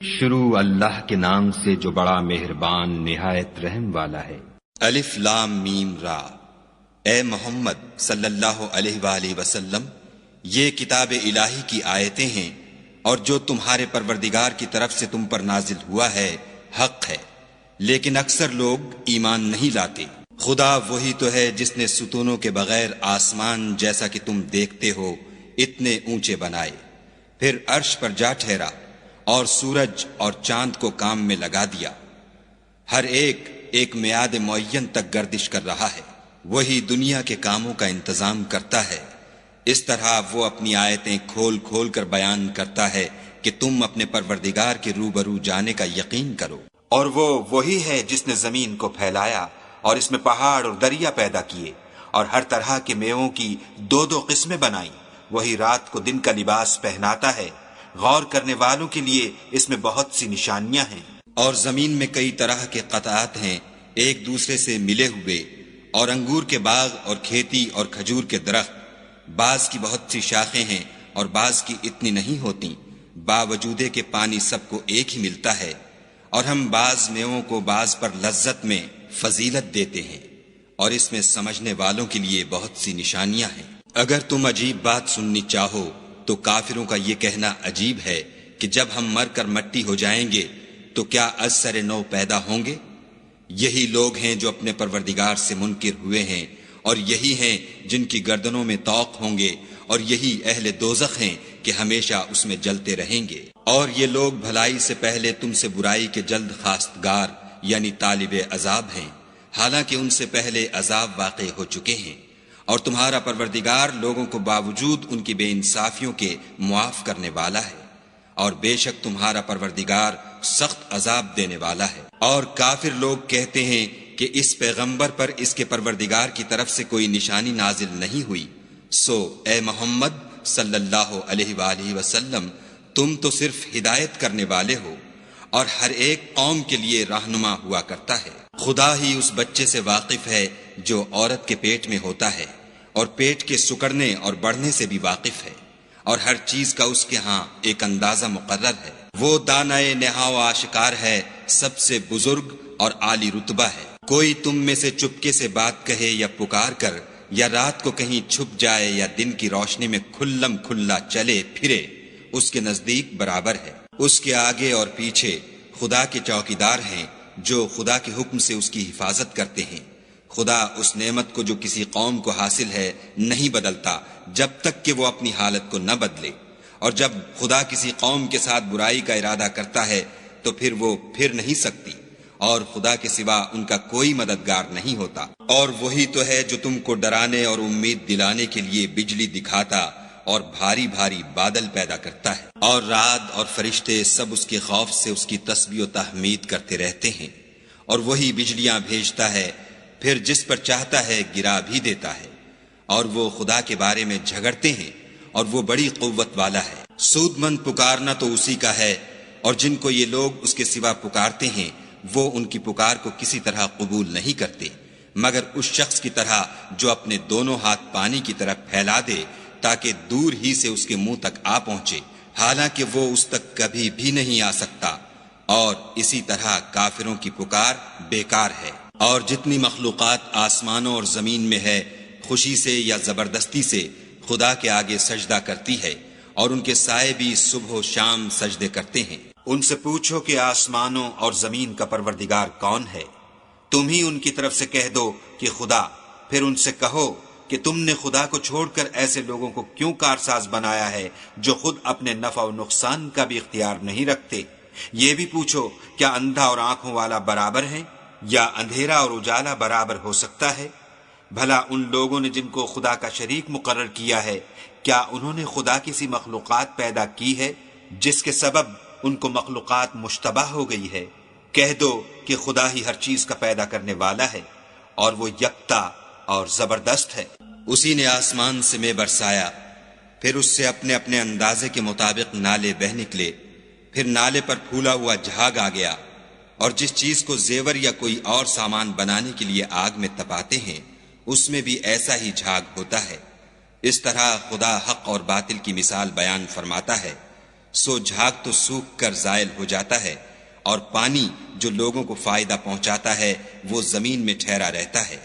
شروع اللہ کے نام سے جو بڑا مہربان نہایت رحم والا ہے۔ الف لام میم را۔ اے محمد صلی اللہ علیہ وآلہ وسلم، یہ کتاب الہی کی آیتیں ہیں اور جو تمہارے پروردگار کی طرف سے تم پر نازل ہوا ہے حق ہے، لیکن اکثر لوگ ایمان نہیں لاتے۔ خدا وہی تو ہے جس نے ستونوں کے بغیر آسمان جیسا کہ تم دیکھتے ہو اتنے اونچے بنائے، پھر عرش پر جا ٹھہرا اور سورج اور چاند کو کام میں لگا دیا، ہر ایک میعاد معین تک گردش کر رہا ہے۔ وہی دنیا کے کاموں کا انتظام کرتا ہے، اس طرح وہ اپنی آیتیں کھول کھول کر بیان کرتا ہے کہ تم اپنے پروردگار کے روبرو جانے کا یقین کرو۔ اور وہ وہی ہے جس نے زمین کو پھیلایا اور اس میں پہاڑ اور دریا پیدا کیے اور ہر طرح کے میووں کی دو دو قسمیں بنائیں۔ وہی رات کو دن کا لباس پہناتا ہے، غور کرنے والوں کے لیے اس میں بہت سی نشانیاں ہیں۔ اور زمین میں کئی طرح کے قطعات ہیں ایک دوسرے سے ملے ہوئے، اور انگور کے باغ اور کھیتی اور کھجور کے درخت، بعض کی بہت سی شاخیں ہیں اور بعض کی اتنی نہیں ہوتی، باوجود کہ پانی سب کو ایک ہی ملتا ہے۔ اور ہم بعض میووں کو بعض پر لذت میں فضیلت دیتے ہیں، اور اس میں سمجھنے والوں کے لیے بہت سی نشانیاں ہیں۔ اگر تم عجیب بات سننی چاہو تو کافروں کا یہ کہنا عجیب ہے کہ جب ہم مر کر مٹی ہو جائیں گے تو کیا از سر نو پیدا ہوں گے؟ یہی لوگ ہیں جو اپنے پروردگار سے منکر ہوئے ہیں، اور یہی ہیں جن کی گردنوں میں طوق ہوں گے، اور یہی اہل دوزخ ہیں کہ ہمیشہ اس میں جلتے رہیں گے۔ اور یہ لوگ بھلائی سے پہلے تم سے برائی کے جلد خواستگار یعنی طالب عذاب ہیں، حالانکہ ان سے پہلے عذاب واقع ہو چکے ہیں۔ اور تمہارا پروردگار لوگوں کو باوجود ان کی بے انصافیوں کے معاف کرنے والا ہے، اور بے شک تمہارا پروردگار سخت عذاب دینے والا ہے۔ اور کافر لوگ کہتے ہیں کہ اس پیغمبر پر اس کے پروردگار کی طرف سے کوئی نشانی نازل نہیں ہوئی، سو اے محمد صلی اللہ علیہ وآلہ وسلم، تم تو صرف ہدایت کرنے والے ہو، اور ہر ایک قوم کے لیے رہنما ہوا کرتا ہے۔ خدا ہی اس بچے سے واقف ہے جو عورت کے پیٹ میں ہوتا ہے، اور پیٹ کے سکڑنے اور بڑھنے سے بھی واقف ہے، اور ہر چیز کا اس کے ہاں ایک اندازہ مقرر ہے۔ وہ دانائے نہا و آشکار ہے، سب سے بزرگ اور عالی رتبہ ہے۔ کوئی تم میں سے چپکے سے بات کہے یا پکار کر، یا رات کو کہیں چھپ جائے یا دن کی روشنی میں کھلم کھلا چلے پھرے، اس کے نزدیک برابر ہے۔ اس کے آگے اور پیچھے خدا کے چوکیدار ہیں جو خدا کے حکم سے اس کی حفاظت کرتے ہیں۔ خدا اس نعمت کو جو کسی قوم کو حاصل ہے نہیں بدلتا جب تک کہ وہ اپنی حالت کو نہ بدلے، اور جب خدا کسی قوم کے ساتھ برائی کا ارادہ کرتا ہے تو پھر وہ پھر نہیں سکتی، اور خدا کے سوا ان کا کوئی مددگار نہیں ہوتا۔ اور وہی تو ہے جو تم کو ڈرانے اور امید دلانے کے لیے بجلی دکھاتا اور بھاری بھاری بادل پیدا کرتا ہے، اور رعد اور فرشتے سب اس کے خوف سے اس کی تسبیح و تحمید کرتے رہتے ہیں۔ اور وہی بجلیاں بھیجتا ہے، پھر جس پر چاہتا ہے گرا بھی دیتا ہے، اور وہ خدا کے بارے میں جھگڑتے ہیں، اور وہ بڑی قوت والا ہے۔ سود مند پکارنا تو اسی کا ہے، اور جن کو یہ لوگ اس کے سوا پکارتے ہیں وہ ان کی پکار کو کسی طرح قبول نہیں کرتے، مگر اس شخص کی طرح جو اپنے دونوں ہاتھ پانی کی طرف پھیلا دے تاکہ دور ہی سے اس کے منہ تک آ پہنچے، حالانکہ وہ اس تک کبھی بھی نہیں آ سکتا۔ اور اسی طرح کافروں کی پکار بیکار ہے۔ اور جتنی مخلوقات آسمانوں اور زمین میں ہے، خوشی سے یا زبردستی سے خدا کے آگے سجدہ کرتی ہے، اور ان کے سائے بھی صبح و شام سجدے کرتے ہیں۔ ان سے پوچھو کہ آسمانوں اور زمین کا پروردگار کون ہے؟ تم ہی ان کی طرف سے کہہ دو کہ خدا۔ پھر ان سے کہو کہ تم نے خدا کو چھوڑ کر ایسے لوگوں کو کیوں کارساز بنایا ہے جو خود اپنے نفع و نقصان کا بھی اختیار نہیں رکھتے؟ یہ بھی پوچھو کیا اندھا اور آنکھوں والا برابر ہے، یا اندھیرا اور اجالا برابر ہو سکتا ہے؟ بھلا ان لوگوں نے جن کو خدا کا شریک مقرر کیا ہے، کیا انہوں نے خدا کی سی مخلوقات پیدا کی ہے جس کے سبب ان کو مخلوقات مشتبہ ہو گئی ہے؟ کہہ دو کہ خدا ہی ہر چیز کا پیدا کرنے والا ہے، اور وہ یکتا اور زبردست ہے۔ اسی نے آسمان سے میں برسایا، پھر اس سے اپنے اپنے اندازے کے مطابق نالے بہ نکلے، پھر نالے پر پھولا ہوا جھاگ آ گیا، اور جس چیز کو زیور یا کوئی اور سامان بنانے کے لیے آگ میں تپاتے ہیں اس میں بھی ایسا ہی جھاگ ہوتا ہے۔ اس طرح خدا حق اور باطل کی مثال بیان فرماتا ہے۔ سو جھاگ تو سوکھ کر زائل ہو جاتا ہے، اور پانی جو لوگوں کو فائدہ پہنچاتا ہے وہ زمین میں ٹھہرا رہتا ہے۔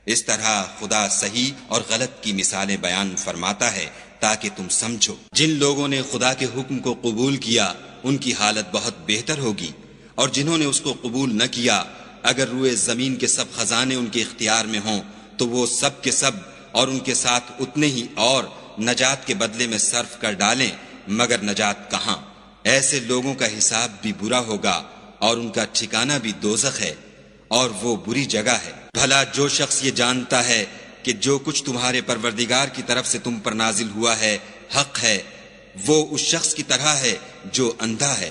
اس طرح خدا صحیح اور غلط کی مثالیں بیان فرماتا ہے تاکہ تم سمجھو۔ جن لوگوں نے خدا کے حکم کو قبول کیا ان کی حالت بہت بہتر ہوگی، اور جنہوں نے اس کو قبول نہ کیا، اگر روئے زمین کے سب خزانے ان کے اختیار میں ہوں تو وہ سب کے سب اور ان کے ساتھ اتنے ہی اور نجات کے بدلے میں صرف کر ڈالیں، مگر نجات کہاں؟ ایسے لوگوں کا حساب بھی برا ہوگا اور ان کا ٹھکانہ بھی دوزخ ہے، اور وہ بری جگہ ہے۔ بھلا جو شخص یہ جانتا ہے کہ جو کچھ تمہارے پروردگار کی طرف سے تم پر نازل ہوا ہے حق ہے، وہ اس شخص کی طرح ہے جو اندھا ہے،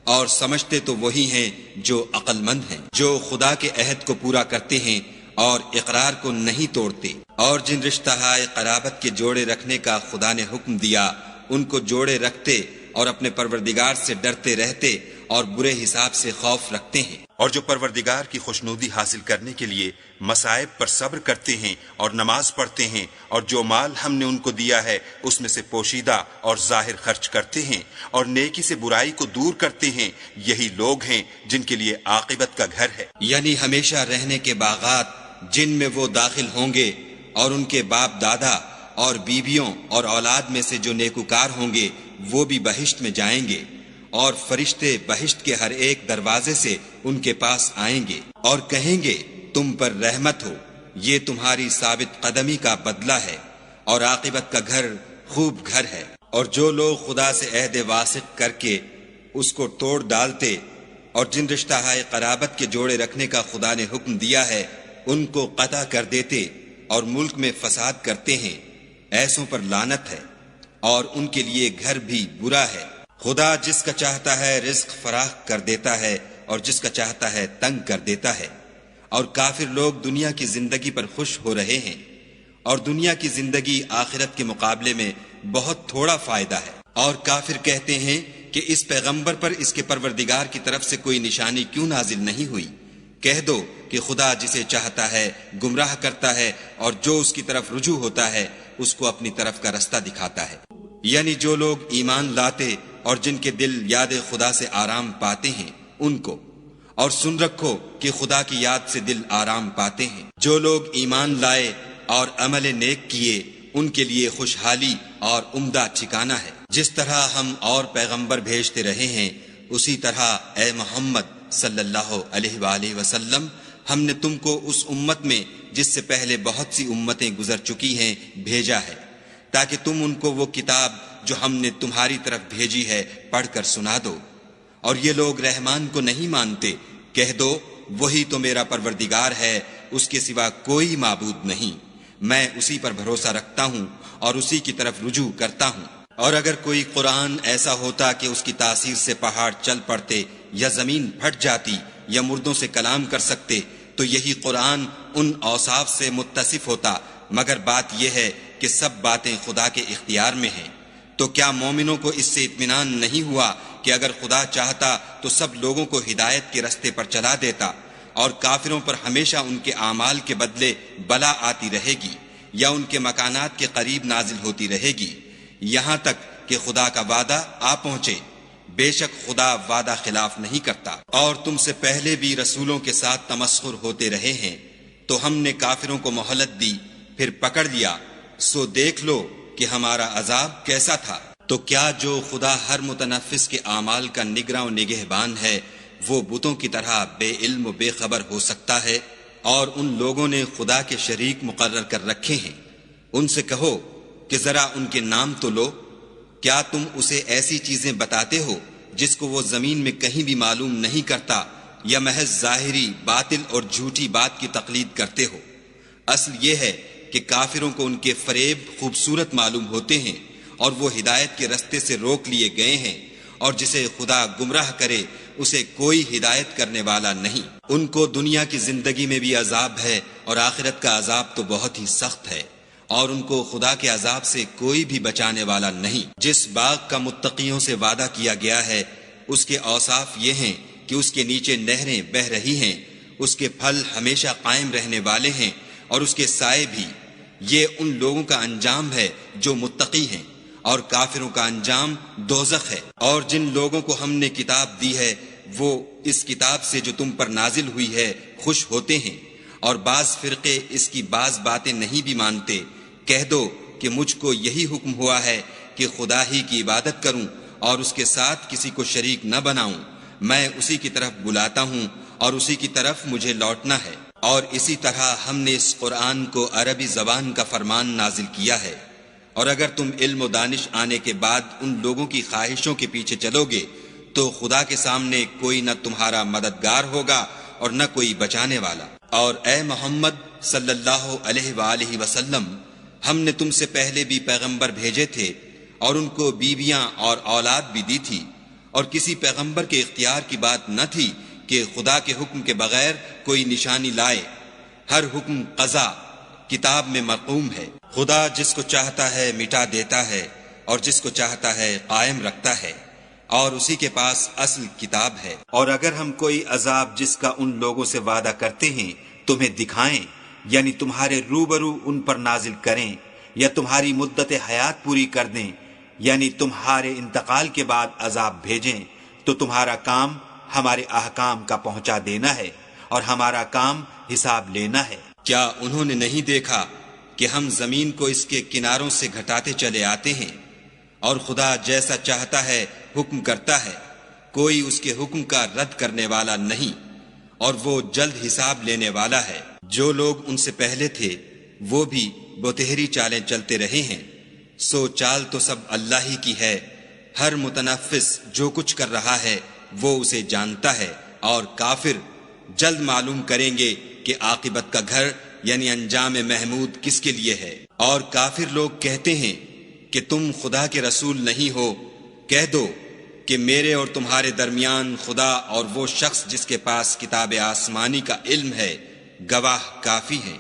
اور سمجھتے تو وہی ہیں جو عقل مند ہیں، جو خدا کے عہد کو پورا کرتے ہیں اور اقرار کو نہیں توڑتے، اور جن رشتہ ہائے قرابت کے جوڑے رکھنے کا خدا نے حکم دیا ان کو جوڑے رکھتے اور اپنے پروردگار سے ڈرتے رہتے اور برے حساب سے خوف رکھتے ہیں، اور جو پروردگار کی خوشنودی حاصل کرنے کے لیے مصائب پر صبر کرتے ہیں اور نماز پڑھتے ہیں، اور جو مال ہم نے ان کو دیا ہے اس میں سے پوشیدہ اور ظاہر خرچ کرتے ہیں اور نیکی سے برائی کو دور کرتے ہیں، یہی لوگ ہیں جن کے لیے عاقبت کا گھر ہے، یعنی ہمیشہ رہنے کے باغات جن میں وہ داخل ہوں گے، اور ان کے باپ دادا اور بیویوں اور اولاد میں سے جو نیکوکار ہوں گے وہ بھی بہشت میں جائیں گے، اور فرشتے بہشت کے ہر ایک دروازے سے ان کے پاس آئیں گے اور کہیں گے تم پر رحمت ہو، یہ تمہاری ثابت قدمی کا بدلہ ہے، اور عاقبت کا گھر خوب گھر ہے۔ اور جو لوگ خدا سے عہد واثق کر کے اس کو توڑ ڈالتے اور جن رشتہ ہائے قرابت کے جوڑے رکھنے کا خدا نے حکم دیا ہے ان کو قطع کر دیتے اور ملک میں فساد کرتے ہیں، ایسوں پر لعنت ہے، اور ان کے لیے گھر بھی برا ہے۔ خدا جس کا چاہتا ہے رزق فراخ کر دیتا ہے اور جس کا چاہتا ہے تنگ کر دیتا ہے، اور کافر لوگ دنیا کی زندگی پر خوش ہو رہے ہیں، اور دنیا کی زندگی آخرت کے مقابلے میں بہت تھوڑا فائدہ ہے۔ اور کافر کہتے ہیں کہ اس پیغمبر پر اس کے پروردگار کی طرف سے کوئی نشانی کیوں نازل نہیں ہوئی؟ کہہ دو کہ خدا جسے چاہتا ہے گمراہ کرتا ہے، اور جو اس کی طرف رجوع ہوتا ہے اس کو اپنی طرف کا رستہ دکھاتا ہے۔ یعنی جو لوگ ایمان لاتے اور جن کے دل یاد خدا سے آرام پاتے ہیں ان کو، اور سن رکھو کہ خدا کی یاد سے دل آرام پاتے ہیں۔ جو لوگ ایمان لائے اور عمل نیک کیے ان کے لیے خوشحالی اور عمدہ ٹھکانہ ہے۔ جس طرح ہم اور پیغمبر بھیجتے رہے ہیں اسی طرح اے محمد صلی اللہ علیہ وآلہ وسلم ہم نے تم کو اس امت میں جس سے پہلے بہت سی امتیں گزر چکی ہیں بھیجا ہے، تاکہ تم ان کو وہ کتاب جو ہم نے تمہاری طرف بھیجی ہے پڑھ کر سنا دو۔ اور یہ لوگ رحمان کو نہیں مانتے، کہہ دو وہی تو میرا پروردگار ہے، اس کے سوا کوئی معبود نہیں، میں اسی پر بھروسہ رکھتا ہوں اور اسی کی طرف رجوع کرتا ہوں۔ اور اگر کوئی قرآن ایسا ہوتا کہ اس کی تاثیر سے پہاڑ چل پڑتے یا زمین پھٹ جاتی یا مردوں سے کلام کر سکتے تو یہی قرآن ان اوصاف سے متصف ہوتا، مگر بات یہ ہے کہ سب باتیں خدا کے اختیار میں ہیں۔ تو کیا مومنوں کو اس سے اطمینان نہیں ہوا کہ اگر خدا چاہتا تو سب لوگوں کو ہدایت کے رستے پر چلا دیتا، اور کافروں پر ہمیشہ ان کے اعمال کے بدلے بلا آتی رہے گی یا ان کے مکانات کے قریب نازل ہوتی رہے گی، یہاں تک کہ خدا کا وعدہ آ پہنچے۔ بے شک خدا وعدہ خلاف نہیں کرتا۔ اور تم سے پہلے بھی رسولوں کے ساتھ تمسخر ہوتے رہے ہیں، تو ہم نے کافروں کو مہلت دی پھر پکڑ لیا، سو دیکھ لو کہ ہمارا عذاب کیسا تھا۔ تو کیا جو خدا ہر متنفس کے اعمال کا نگراں و نگہبان ہے وہ بتوں کی طرح بے علم و بے خبر ہو سکتا ہے؟ اور ان لوگوں نے خدا کے شریک مقرر کر رکھے ہیں، ان سے کہو کہ ذرا ان کے نام تو لو۔ کیا تم اسے ایسی چیزیں بتاتے ہو جس کو وہ زمین میں کہیں بھی معلوم نہیں کرتا، یا محض ظاہری باطل اور جھوٹی بات کی تقلید کرتے ہو؟ اصل یہ ہے کہ کافروں کو ان کے فریب خوبصورت معلوم ہوتے ہیں اور وہ ہدایت کے رستے سے روک لیے گئے ہیں، اور جسے خدا گمراہ کرے اسے کوئی ہدایت کرنے والا نہیں۔ ان کو دنیا کی زندگی میں بھی عذاب ہے اور آخرت کا عذاب تو بہت ہی سخت ہے، اور ان کو خدا کے عذاب سے کوئی بھی بچانے والا نہیں۔ جس باغ کا متقیوں سے وعدہ کیا گیا ہے اس کے اوصاف یہ ہیں کہ اس کے نیچے نہریں بہہ رہی ہیں، اس کے پھل ہمیشہ قائم رہنے والے ہیں اور اس کے سائے بھی۔ یہ ان لوگوں کا انجام ہے جو متقی ہیں، اور کافروں کا انجام دوزخ ہے۔ اور جن لوگوں کو ہم نے کتاب دی ہے وہ اس کتاب سے جو تم پر نازل ہوئی ہے خوش ہوتے ہیں، اور بعض فرقے اس کی بعض باتیں نہیں بھی مانتے۔ کہہ دو کہ مجھ کو یہی حکم ہوا ہے کہ خدا ہی کی عبادت کروں اور اس کے ساتھ کسی کو شریک نہ بناؤں۔ میں اسی کی طرف بلاتا ہوں اور اسی کی طرف مجھے لوٹنا ہے۔ اور اسی طرح ہم نے اس قرآن کو عربی زبان کا فرمان نازل کیا ہے، اور اگر تم علم و دانش آنے کے بعد ان لوگوں کی خواہشوں کے پیچھے چلو گے تو خدا کے سامنے کوئی نہ تمہارا مددگار ہوگا اور نہ کوئی بچانے والا۔ اور اے محمد صلی اللہ علیہ وآلہ وسلم، ہم نے تم سے پہلے بھی پیغمبر بھیجے تھے اور ان کو بیویاں اور اولاد بھی دی تھی، اور کسی پیغمبر کے اختیار کی بات نہ تھی کہ خدا کے حکم کے بغیر کوئی نشانی لائے۔ ہر حکم قضا کتاب میں مرقوم ہے۔ خدا جس کو چاہتا ہے مٹا دیتا ہے اور جس کو چاہتا ہے قائم رکھتا ہے، اور اسی کے پاس اصل کتاب ہے۔ اور اگر ہم کوئی عذاب جس کا ان لوگوں سے وعدہ کرتے ہیں تمہیں دکھائیں، یعنی تمہارے روبرو ان پر نازل کریں، یا تمہاری مدت حیات پوری کر دیں، یعنی تمہارے انتقال کے بعد عذاب بھیجیں، تو تمہارا کام ہمارے احکام کا پہنچا دینا ہے اور ہمارا کام حساب لینا ہے۔ کیا انہوں نے نہیں دیکھا کہ ہم زمین کو اس کے کناروں سے گھٹاتے چلے آتے ہیں، اور خدا جیسا چاہتا ہے حکم کرتا ہے، کوئی اس کے حکم کا رد کرنے والا نہیں، اور وہ جلد حساب لینے والا ہے۔ جو لوگ ان سے پہلے تھے وہ بھی بتہری چالیں چلتے رہے ہیں، سو چال تو سب اللہ ہی کی ہے۔ ہر متنفس جو کچھ کر رہا ہے وہ اسے جانتا ہے، اور کافر جلد معلوم کریں گے کہ عاقبت کا گھر یعنی انجام محمود کس کے لیے ہے۔ اور کافر لوگ کہتے ہیں کہ تم خدا کے رسول نہیں ہو۔ کہہ دو کہ میرے اور تمہارے درمیان خدا اور وہ شخص جس کے پاس کتاب آسمانی کا علم ہے گواہ کافی ہیں۔